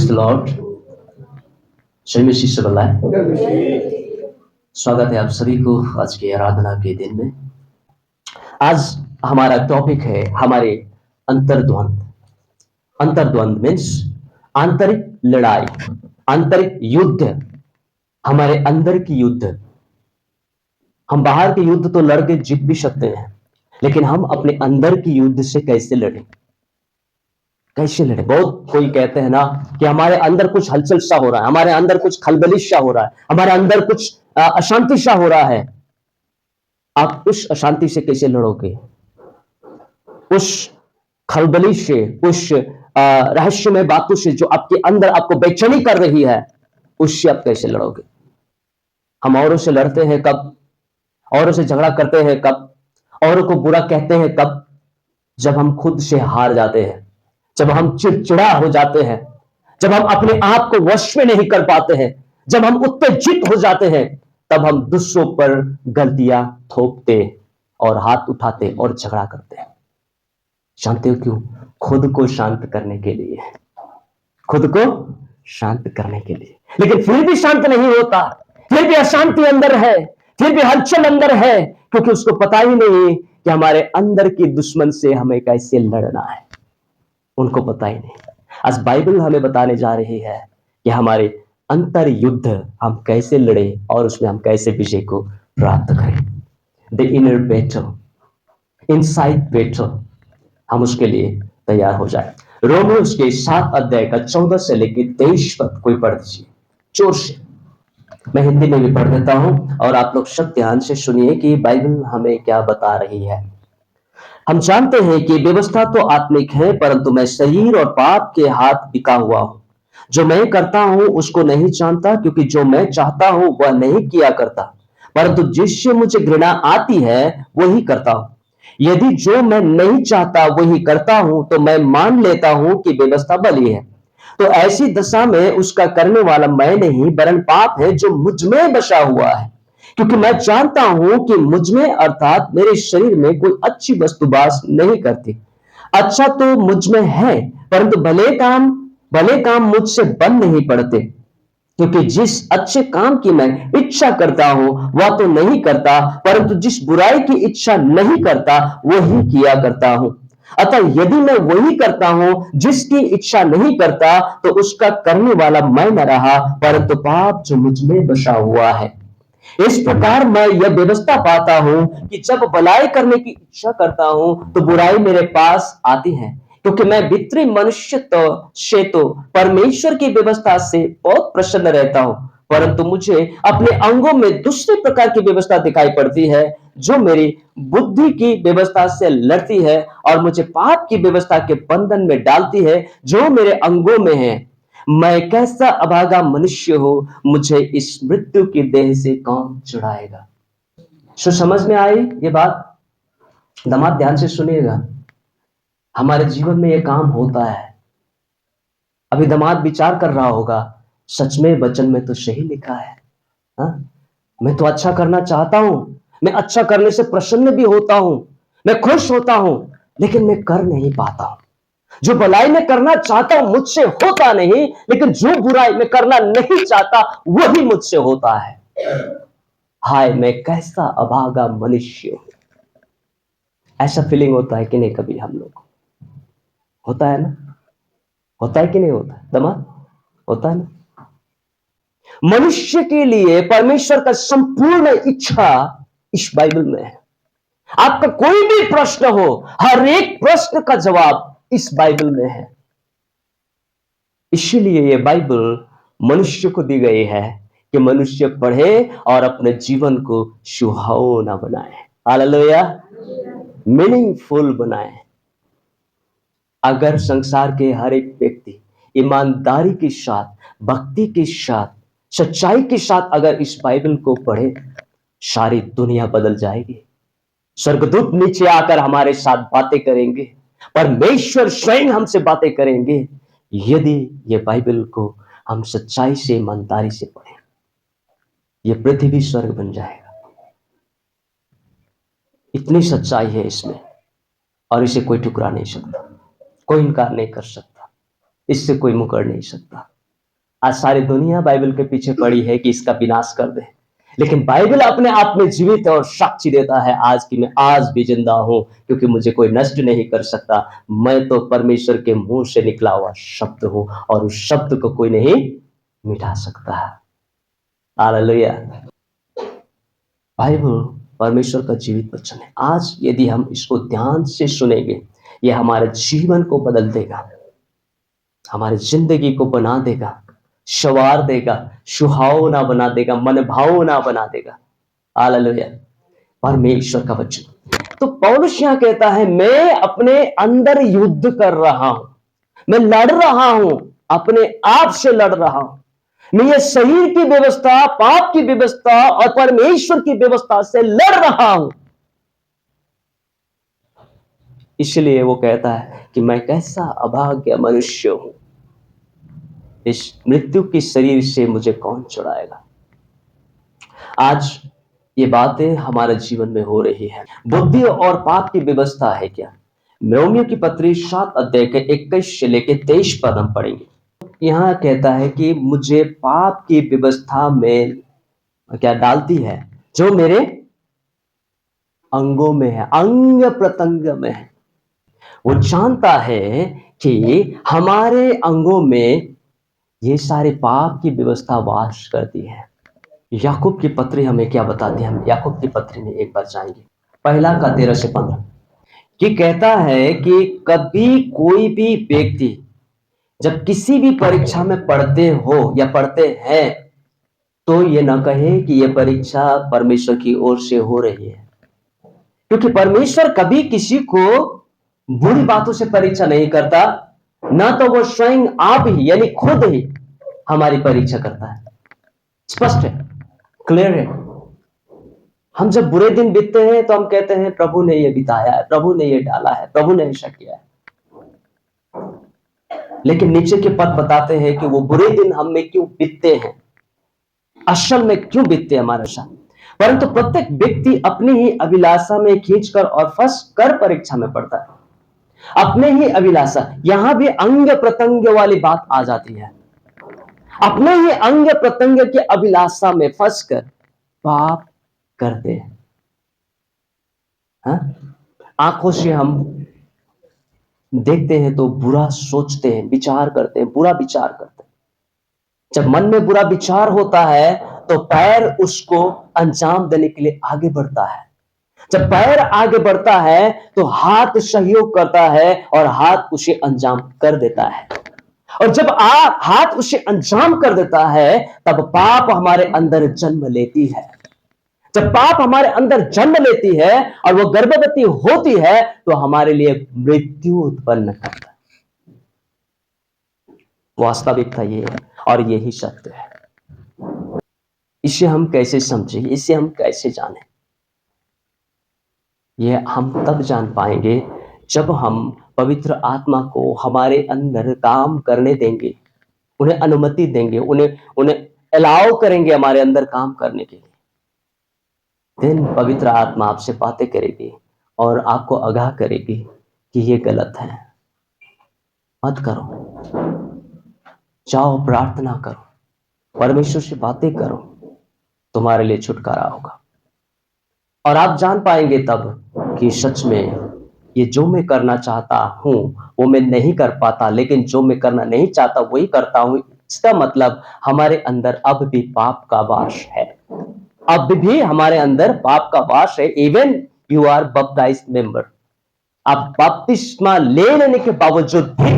Praise the Lord. जय मसीह से बुलाए। स्वागत है आप सभी को आज की आराधना के दिन में। आज हमारा टॉपिक है हमारे अंतर्द्वंद। अंतर्द्वंद मीन्स आंतरिक लड़ाई, आंतरिक युद्ध, हमारे अंदर की युद्ध। हम बाहर के युद्ध तो लड़ के जीत भी सकते हैं, लेकिन हम अपने अंदर की युद्ध से कैसे लड़ें? कैसे लड़े? बहुत कोई कहते हैं ना कि हमारे अंदर कुछ हलचल सा हो रहा है, हमारे अंदर कुछ खलबलिश सा हो रहा है, हमारे अंदर कुछ अशांति सा हो रहा है। आप उस अशांति से कैसे लड़ोगे? उस खलबलिश से, उस रहस्यमय बातों से जो आपके अंदर आपको बेचैनी कर रही है, उससे आप कैसे लड़ोगे? हम औरों से लड़ते हैं कब? औरों से झगड़ा करते हैं कब? औरों को बुरा कहते हैं कब? जब हम खुद से हार जाते हैं, जब हम चिड़चिड़ा हो जाते हैं, जब हम अपने आप को वश में नहीं कर पाते हैं, जब हम उत्तेजित हो जाते हैं, तब हम दूसरों पर गलतियां थोपते और हाथ उठाते और झगड़ा करते हैं। जानते हो क्यों? खुद को शांत करने के लिए, खुद को शांत करने के लिए। लेकिन फिर भी शांत नहीं होता, फिर भी अशांति अंदर है, फिर भी हलचल अंदर है, क्योंकि उसको पता ही नहीं कि हमारे अंदर की दुश्मन से हमें कैसे लड़ना है। उनको पता ही नहीं। आज बाइबल हमें बताने जा रही है कि हमारे अंतर युद्ध हम कैसे लड़े और उसमें हम कैसे विजय को प्राप्त करें। The inner battle, inside battle, हम उसके लिए तैयार हो जाए। रोमियोस के 7 अध्याय का 14 से लेकर 23 पद कोई पढ़ दीजिए जोर से। मैं हिंदी में भी पढ़ देता हूं और आप लोग सब ध्यान से सुनिए कि बाइबल हमें क्या बता रही है। हम जानते हैं कि व्यवस्था तो आत्मिक है, परंतु मैं शरीर और पाप के हाथ बिका हुआ हूं। जो मैं करता हूं उसको नहीं जानता, क्योंकि जो मैं चाहता हूं वह नहीं किया करता, परंतु जिससे मुझे घृणा आती है वही करता हूं। यदि जो मैं नहीं चाहता वही करता हूं, तो मैं मान लेता हूं कि व्यवस्था भली है। तो ऐसी दशा में उसका करने वाला मैं नहीं, वरन पाप है जो मुझ में बसा हुआ है। क्योंकि मैं जानता हूं कि मुझ में अर्थात मेरे शरीर में कोई अच्छी वस्तु वास नहीं करती। अच्छा तो मुझ में है, परंतु भले काम मुझसे बन नहीं पड़ते। क्योंकि जिस अच्छे काम की मैं इच्छा करता हूं वह तो नहीं करता, परंतु जिस बुराई की इच्छा नहीं करता वही किया करता हूं। अतः यदि मैं वही करता हूं जिसकी इच्छा नहीं करता, तो उसका करने वाला मैं न रहा, परंतु पाप जो मुझ में बसा हुआ है। इस प्रकार मैं यह व्यवस्था पाता हूं कि जब भलाई करने की इच्छा करता हूं तो बुराई मेरे पास आती है। क्योंकि मैं भीतरी मनुष्य से तो परमेश्वर की व्यवस्था से बहुत प्रसन्न रहता हूं, परंतु मुझे अपने अंगों में दूसरे प्रकार की व्यवस्था दिखाई पड़ती है, जो मेरी बुद्धि की व्यवस्था से लड़ती है और मुझे पाप की व्यवस्था के बंधन में डालती है जो मेरे अंगों में है। मैं कैसा अभागा मनुष्य हो, मुझे इस मृत्यु की देह से कौन छुड़ाएगा? सो समझ में आई ये बात? दामाद ध्यान से सुनिएगा। हमारे जीवन में ये काम होता है। अभी दामाद विचार कर रहा होगा, सच में वचन में तो सही लिखा है। हा? मैं तो अच्छा करना चाहता हूं, मैं अच्छा करने से प्रसन्न भी होता हूं, मैं खुश होता हूं, लेकिन मैं कर नहीं पाता हूं। जो भलाई में करना चाहता हूं मुझसे होता नहीं, लेकिन जो बुराई में करना नहीं चाहता वही मुझसे होता है। हाय मैं कैसा अभागा मनुष्य हूं। ऐसा फीलिंग होता है कि नहीं? कभी हम लोग होता है ना? होता है कि नहीं होता है? दमा होता है ना? मनुष्य के लिए परमेश्वर का संपूर्ण इच्छा इस बाइबल में है। आपका कोई भी प्रश्न हो, हर एक प्रश्न का जवाब इस बाइबल में है। इसीलिए ये बाइबल मनुष्य को दी गई है कि मनुष्य पढ़े और अपने जीवन को सुहावना बनाए। हालेलुया, मीनिंगफुल बनाए। अगर संसार के हर एक व्यक्ति ईमानदारी के साथ, भक्ति के साथ, सच्चाई के साथ अगर इस बाइबल को पढ़े, सारी दुनिया बदल जाएगी। स्वर्गदूत नीचे आकर हमारे साथ बातें करेंगे, परमेश्वर स्वयं हमसे बातें करेंगे, यदि ये बाइबल को हम सच्चाई से, ईमानदारी से पढ़ें। ये पृथ्वी स्वर्ग बन जाएगा। इतनी सच्चाई है इसमें और इसे कोई ठुकरा नहीं सकता, कोई इनकार नहीं कर सकता, इससे कोई मुकर नहीं सकता। आज सारी दुनिया बाइबल के पीछे पड़ी है कि इसका विनाश कर दे, लेकिन बाइबल अपने आप में जीवित है और साक्षी देता है आज कि मैं आज भी जिंदा हूं, क्योंकि मुझे कोई नष्ट नहीं कर सकता। मैं तो परमेश्वर के मुंह से निकला हुआ शब्द हूं और उस शब्द को कोई नहीं मिटा सकता। हालेलुया। बाइबल परमेश्वर का जीवित वचन है। आज यदि हम इसको ध्यान से सुनेंगे, यह हमारे जीवन को बदल देगा, हमारी जिंदगी को बना देगा, संवार देगा, सुहावना बना देगा, मन भावना बना देगा। हालेलुया। परमेश्वर का वचन। तो पौलुस यहां कहता है, मैं अपने अंदर युद्ध कर रहा हूं, मैं लड़ रहा हूं, अपने आप से लड़ रहा हूं। मैं ये शरीर की व्यवस्था, पाप की व्यवस्था और परमेश्वर की व्यवस्था से लड़ रहा हूं। इसलिए वो कहता है कि मैं कैसा अभाग्य मनुष्य हूं, इस मृत्यु के शरीर से मुझे कौन छुड़ाएगा। आज ये बातें हमारे जीवन में हो रही है। बुद्धि और पाप की व्यवस्था है क्या? रोमियो की पत्री 7 अध्याय के 21 से लेकर 23 पद हम पढ़ेंगे। यहां कहता है कि मुझे पाप की व्यवस्था में क्या डालती है, जो मेरे अंगों में है, अंग प्रत्यंग में है। वो जानता है कि हमारे अंगों में ये सारे पाप की व्यवस्था वास करती है। याकूब की पत्री हमें क्या बताती है? हम याकूब की पत्री में एक बार जाएंगे, 1 से 15, कि कहता है कि कभी कोई भी व्यक्ति जब किसी भी परीक्षा में पढ़ते हो या पढ़ते हैं, तो ये ना कहे कि ये परीक्षा परमेश्वर की ओर से हो रही है, क्योंकि परमेश्वर कभी किसी को बुरी बातों से परीक्षा नहीं करता, ना तो वो स्वयं आप ही यानी खुद ही हमारी परीक्षा करता है। स्पष्ट है, क्लियर है। हम जब बुरे दिन बीतते हैं तो हम कहते हैं प्रभु ने ये बिताया है, प्रभु ने ये डाला है, प्रभु ने ऐसा किया है। लेकिन नीचे के पद बताते हैं कि वो बुरे दिन हम में क्यों बीतते हैं, असल में क्यों बीतते हैं हमारे साथ। परंतु प्रत्येक व्यक्ति अपनी ही अभिलाषा में खींचकर और फंस कर परीक्षा में पड़ता है। अपने ही अभिलाषा, यहां भी अंग प्रत्यंग वाली बात आ जाती है। अपने ही अंग प्रत्यंग की अभिलाषा में फंसकर पाप करते हैं। आंखों से हम देखते हैं तो बुरा सोचते हैं, विचार करते हैं, बुरा विचार करते हैं। जब मन में बुरा विचार होता है तो पैर उसको अंजाम देने के लिए आगे बढ़ता है। जब पैर आगे बढ़ता है तो हाथ सहयोग करता है और हाथ उसे अंजाम कर देता है। और जब हाथ उसे अंजाम कर देता है, तब पाप हमारे अंदर जन्म लेती है। जब पाप हमारे अंदर जन्म लेती है और वो गर्भवती होती है, तो हमारे लिए मृत्यु उत्पन्न करता है। वास्तविकता ये है और यही सत्य है। इसे हम कैसे समझें, इसे हम कैसे जानें? ये हम तब जान पाएंगे जब हम पवित्र आत्मा को हमारे अंदर काम करने देंगे, उन्हें अनुमति देंगे, उन्हें अलाउ करेंगे हमारे अंदर काम करने के लिए। दिन पवित्र आत्मा आपसे बातें करेगी और आपको आगाह करेगी कि ये गलत है, मत करो, जाओ प्रार्थना करो, परमेश्वर से बातें करो, तुम्हारे लिए छुटकारा होगा। और आप जान पाएंगे तब कि सच में ये जो मैं करना चाहता हूं वो मैं नहीं कर पाता, लेकिन जो मैं करना नहीं चाहता वही करता हूं। इसका मतलब हमारे अंदर अब भी पाप का वास है, अब भी हमारे अंदर पाप का वास है। इवन यू आर बप्टाइज्ड मेंबर, आप बपतिस्मा ले लेने के बावजूद भी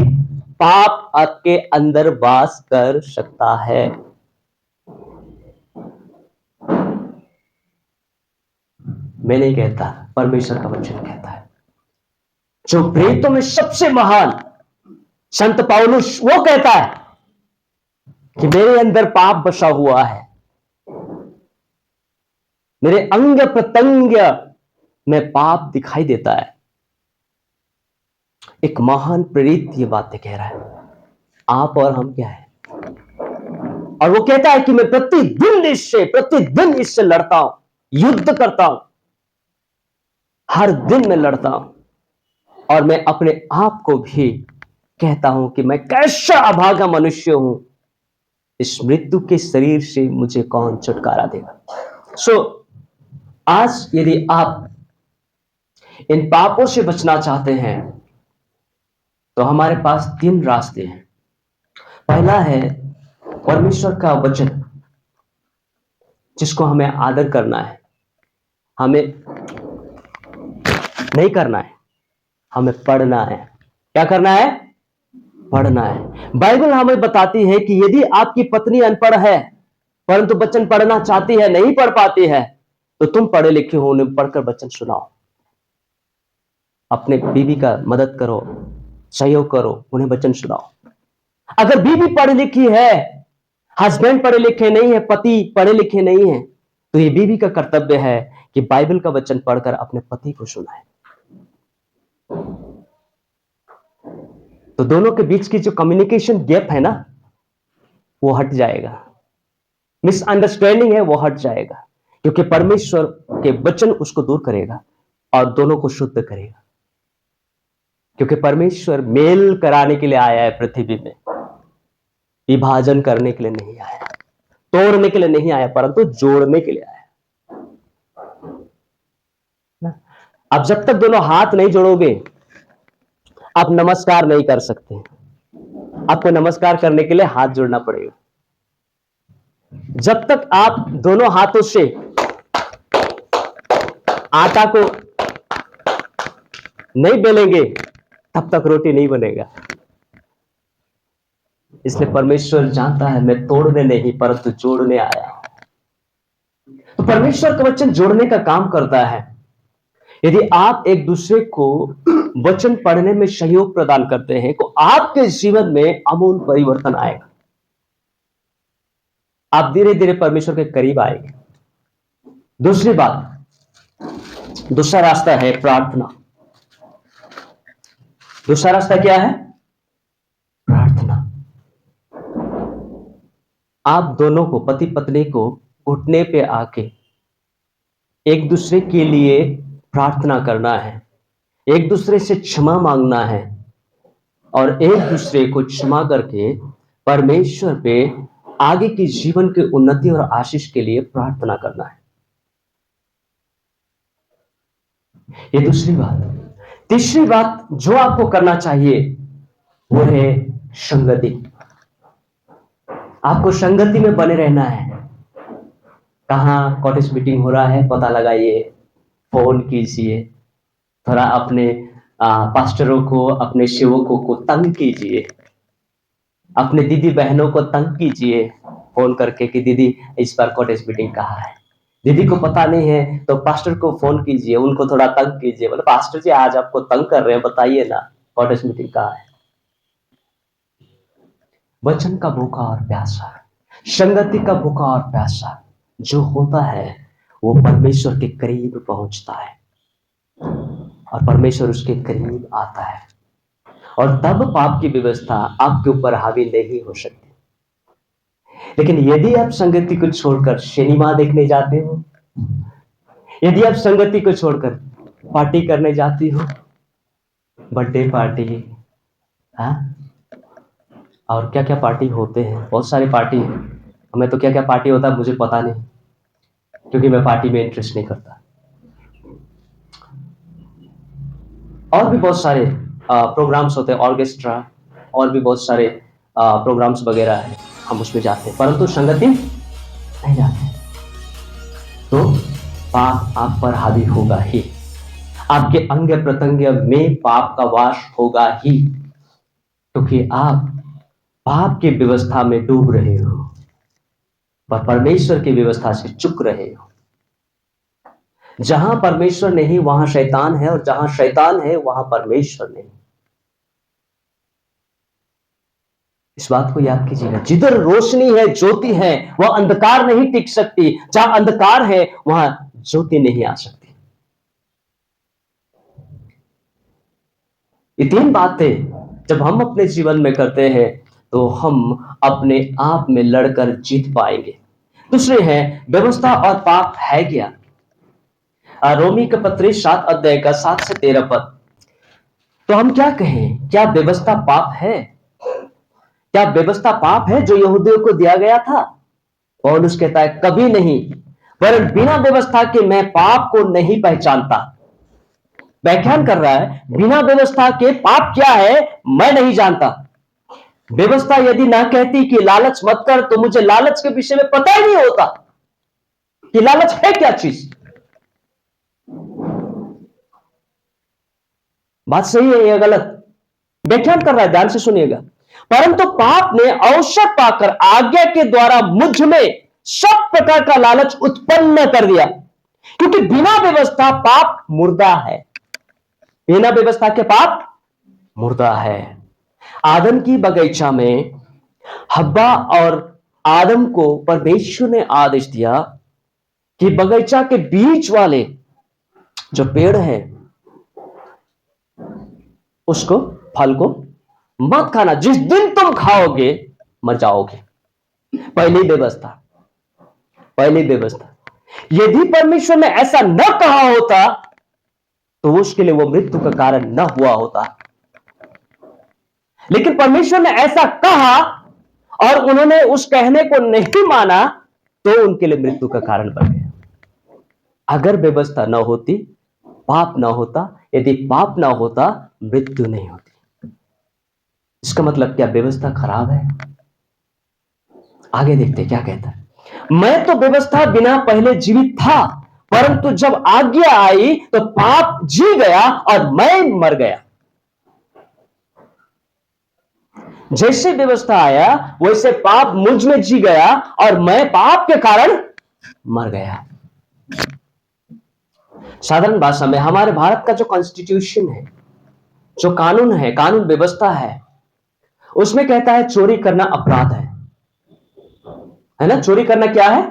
पाप आपके अंदर वास कर सकता है। मैं नहीं कहता, परमेश्वर का वचन कहता है। जो प्रेरितों में सबसे महान संत पौलुस, वो कहता है कि मेरे अंदर पाप बसा हुआ है, मेरे अंग प्रत्यंग में पाप दिखाई देता है। एक महान प्रेरित ये बातें कह रहा है। आप और हम क्या है? और वो कहता है कि मैं प्रतिदिन इससे लड़ता हूं, युद्ध करता हूं, हर दिन मैं लड़ता हूं। और मैं अपने आप को भी कहता हूं कि मैं कैसा अभागा मनुष्य हूं, इस मृत्यु के शरीर से मुझे कौन छुटकारा देगा। आज यदि आप इन पापों से बचना चाहते हैं तो हमारे पास 3 रास्ते हैं। पहला है परमेश्वर का वचन, जिसको हमें आदर करना है, हमें नहीं करना है, हमें पढ़ना है। क्या करना है? पढ़ना है। बाइबल हमें बताती है कि यदि आपकी पत्नी अनपढ़ है परंतु वचन पढ़ना चाहती है, नहीं पढ़ पाती है, तो तुम पढ़े लिखे हो, उन्हें पढ़कर वचन सुनाओ। अपने बीवी का मदद करो, सहयोग करो, उन्हें वचन सुनाओ। अगर बीवी पढ़ी लिखी है, हस्बैंड पढ़े लिखे नहीं है, पति पढ़े लिखे नहीं है, तो ये बीवी का कर्तव्य है कि बाइबल का वचन पढ़कर अपने पति को सुनाए। तो दोनों के बीच की जो कम्युनिकेशन गैप है ना, वो हट जाएगा, मिसअंडरस्टैंडिंग है वो हट जाएगा, क्योंकि परमेश्वर के वचन उसको दूर करेगा और दोनों को शुद्ध करेगा। क्योंकि परमेश्वर मेल कराने के लिए आया है पृथ्वी में, विभाजन करने के लिए नहीं आया, तोड़ने के लिए नहीं आया, परंतु जोड़ने के लिए आया। अब जब तक दोनों हाथ नहीं जोड़ोगे, आप नमस्कार नहीं कर सकते। आपको नमस्कार करने के लिए हाथ जोड़ना पड़ेगा। जब तक आप दोनों हाथों से आटा को नहीं बेलेंगे, तब तक रोटी नहीं बनेगा। इसलिए परमेश्वर जानता है मैं तोड़ने नहीं परंतु जोड़ने आया हूं। तो परमेश्वर का वचन जोड़ने का काम करता है। यदि आप एक दूसरे को वचन पढ़ने में सहयोग प्रदान करते हैं तो आपके जीवन में आमूल परिवर्तन आएगा। आप धीरे धीरे परमेश्वर के करीब आएंगे। दूसरी बात, दूसरा रास्ता है प्रार्थना। दूसरा रास्ता क्या है? प्रार्थना। आप दोनों को, पति पत्नी को, घुटने पे आके एक दूसरे के लिए प्रार्थना करना है, एक दूसरे से क्षमा मांगना है और एक दूसरे को क्षमा करके परमेश्वर पे आगे की जीवन की उन्नति और आशीष के लिए प्रार्थना करना है। ये दूसरी बात। तीसरी बात जो आपको करना चाहिए वो है संगति। आपको संगति में बने रहना है। कहां कॉटेज मीटिंग हो रहा है पता लगाइए, फोन कीजिए, थोड़ा अपने पास्टरों को, अपने सेवकों को तंग कीजिए, अपने दीदी बहनों को तंग कीजिए फोन करके कि दीदी इस बार कॉटेज मीटिंग कहाँ है। दीदी को पता नहीं है तो पास्टर को फोन कीजिए, उनको थोड़ा तंग कीजिए, मतलब पास्टर जी आज आपको तंग कर रहे हैं, बताइए ना कॉटेज मीटिंग कहाँ है। वचन का भूखा और प्यासा, संगति का भूखा और प्यासा जो होता है वो परमेश्वर के करीब पहुंचता है और परमेश्वर उसके करीब आता है और तब पाप की व्यवस्था आपके ऊपर हावी नहीं हो सकती। लेकिन यदि आप संगति को छोड़कर सिनेमा देखने जाते हो, यदि आप संगति को छोड़कर पार्टी करने जाती हो, बर्थडे पार्टी, और क्या क्या पार्टी होते हैं, बहुत सारी पार्टी है। हमें तो क्या क्या पार्टी होता है मुझे पता नहीं, क्योंकि मैं पार्टी में इंटरेस्ट नहीं करता। और भी बहुत सारे प्रोग्राम्स होते हैं, ऑर्केस्ट्रा, और भी बहुत सारे प्रोग्राम्स वगैरह है, हम उसमें जाते हैं, परंतु संगति नहीं जाते तो पाप आप पर हावी होगा ही, आपके अंग प्रत्यंग में पाप का वास होगा ही, क्योंकि आप पाप की व्यवस्था में डूब रहे हो पर परमेश्वर की व्यवस्था से चूक रहे हो। जहां परमेश्वर नहीं वहां शैतान है और जहां शैतान है वहां परमेश्वर नहीं। इस बात को याद कीजिएगा। जिधर रोशनी है, ज्योति है, वह अंधकार नहीं टिक सकती। जहां अंधकार है वहां ज्योति नहीं आ सकती। ये 3 बातें जब हम अपने जीवन में करते हैं तो हम अपने आप में लड़कर जीत पाएंगे। दूसरे है व्यवस्था और पाप है क्या? रोमी के पत्र 7 अध्याय का 7 से 13 पद। तो हम क्या कहें, क्या व्यवस्था पाप है? क्या व्यवस्था पाप है जो यहूदियों को दिया गया था? पौलुस कहता है कभी नहीं, वरन बिना व्यवस्था के मैं पाप को नहीं पहचानता। व्याख्यान कर रहा है बिना व्यवस्था के पाप क्या है मैं नहीं जानता। व्यवस्था यदि ना कहती कि लालच मत कर, तो मुझे लालच के विषय में पता ही नहीं होता कि लालच है क्या चीज। बात सही है या गलत? व्याख्यान कर रहा है, ध्यान से सुनिएगा। परंतु पाप ने अवसर पाकर आज्ञा के द्वारा मुझ में सब प्रकार का लालच उत्पन्न कर दिया, क्योंकि बिना व्यवस्था पाप मुर्दा है। बिना व्यवस्था के पाप मुर्दा है। आदम की बगीचा में हब्बा और आदम को परमेश्वर ने आदेश दिया कि बगीचा के बीच वाले जो पेड़ है उसको, फल को मत खाना, जिस दिन तुम खाओगे मर जाओगे। पहली व्यवस्था। यदि परमेश्वर ने ऐसा न कहा होता तो उसके लिए वो मृत्यु का कारण न हुआ होता, लेकिन परमेश्वर ने ऐसा कहा और उन्होंने उस कहने को नहीं माना तो उनके लिए मृत्यु का कारण बन गया। अगर व्यवस्था न होती पाप ना होता, यदि पाप ना होता मृत्यु नहीं होती। इसका मतलब क्या व्यवस्था खराब है? आगे देखते क्या कहता है। मैं तो व्यवस्था बिना पहले जीवित था, परंतु जब आज्ञा आई तो पाप जी गया और मैं मर गया। जैसे व्यवस्था आया वैसे पाप मुझ में जी गया और मैं पाप के कारण मर गया। साधारण भाषा में हमारे भारत का जो कॉन्स्टिट्यूशन है, जो कानून है, कानून व्यवस्था है, उसमें कहता है चोरी करना अपराध है ना? चोरी करना क्या है?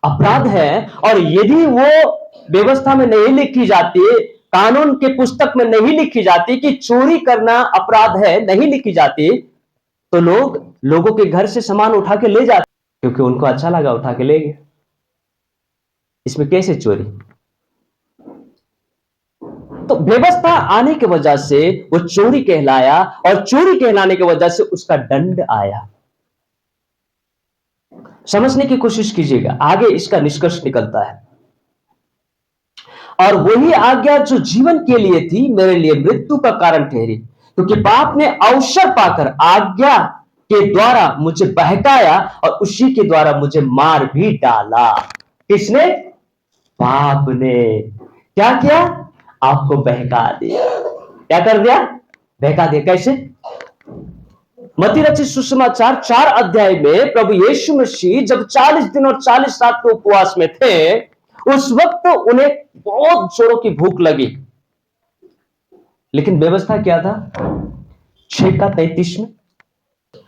अपराध है। और यदि वो व्यवस्था में नहीं लिखी जाती, कानून के पुस्तक में नहीं लिखी जाती कि चोरी करना अपराध है, नहीं लिखी जाती, तो लोगों के घर से सामान उठा के ले जाते, क्योंकि उनको अच्छा लगा उठा के ले गए। इसमें कैसे चोरी? तो व्यवस्था आने की वजह से वो चोरी कहलाया, और चोरी कहलाने की वजह से उसका दंड आया। समझने की कोशिश कीजिएगा, आगे इसका निष्कर्ष निकलता है। और वही आज्ञा जो जीवन के लिए थी मेरे लिए मृत्यु का कारण ठहरी, क्योंकि पाप ने अवसर पाकर आज्ञा के द्वारा मुझे बहकाया और उसी के द्वारा मुझे मार भी डाला। किसने? पाप ने। क्या किया? आपको बहका दिया। क्या कर दिया? बहका दिया। कैसे? मत्ती रचित सुसमाचार 4 अध्याय में प्रभु यीशु मसीह जब 40 दिन और 40 रात के उपवास में थे, उस वक्त उन्हें बहुत जोरों की भूख लगी। लेकिन व्यवस्था क्या था? 6:33 में,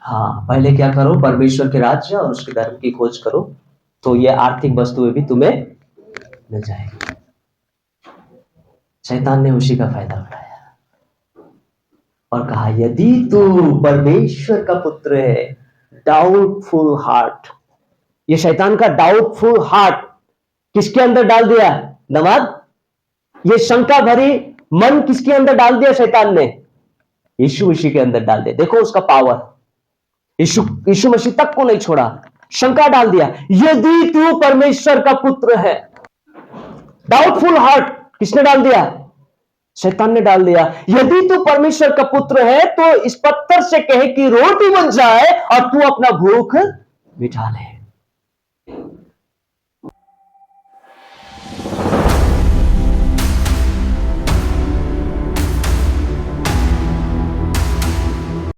हाँ, पहले क्या करो? परमेश्वर के राज्य और उसके धर्म की खोज करो, तो ये आर्थिक वस्तुएं भी तुम्हें मिल जाएगी। शैतान ने उसी का फायदा उठाया और कहा यदि तू परमेश्वर का पुत्र है। Doubtful heart. ये शैतान का डाउटफुल हार्ट किसके अंदर डाल दिया? नवाद। ये शंका भरी मन किसके अंदर डाल दिया शैतान ने? यीशु मसीह के अंदर डाल दिया। देखो उसका पावर। यीशु मसीह तक को नहीं छोड़ा, शंका डाल दिया, यदि तू परमेश्वर का पुत्र है। डाउटफुल हार्ट किसने डाल दिया? शैतान ने डाल दिया। यदि तू परमेश्वर का पुत्र है तो इस पत्थर से कहे कि रोटी बन जाए और तू अपना भूख मिटा ले।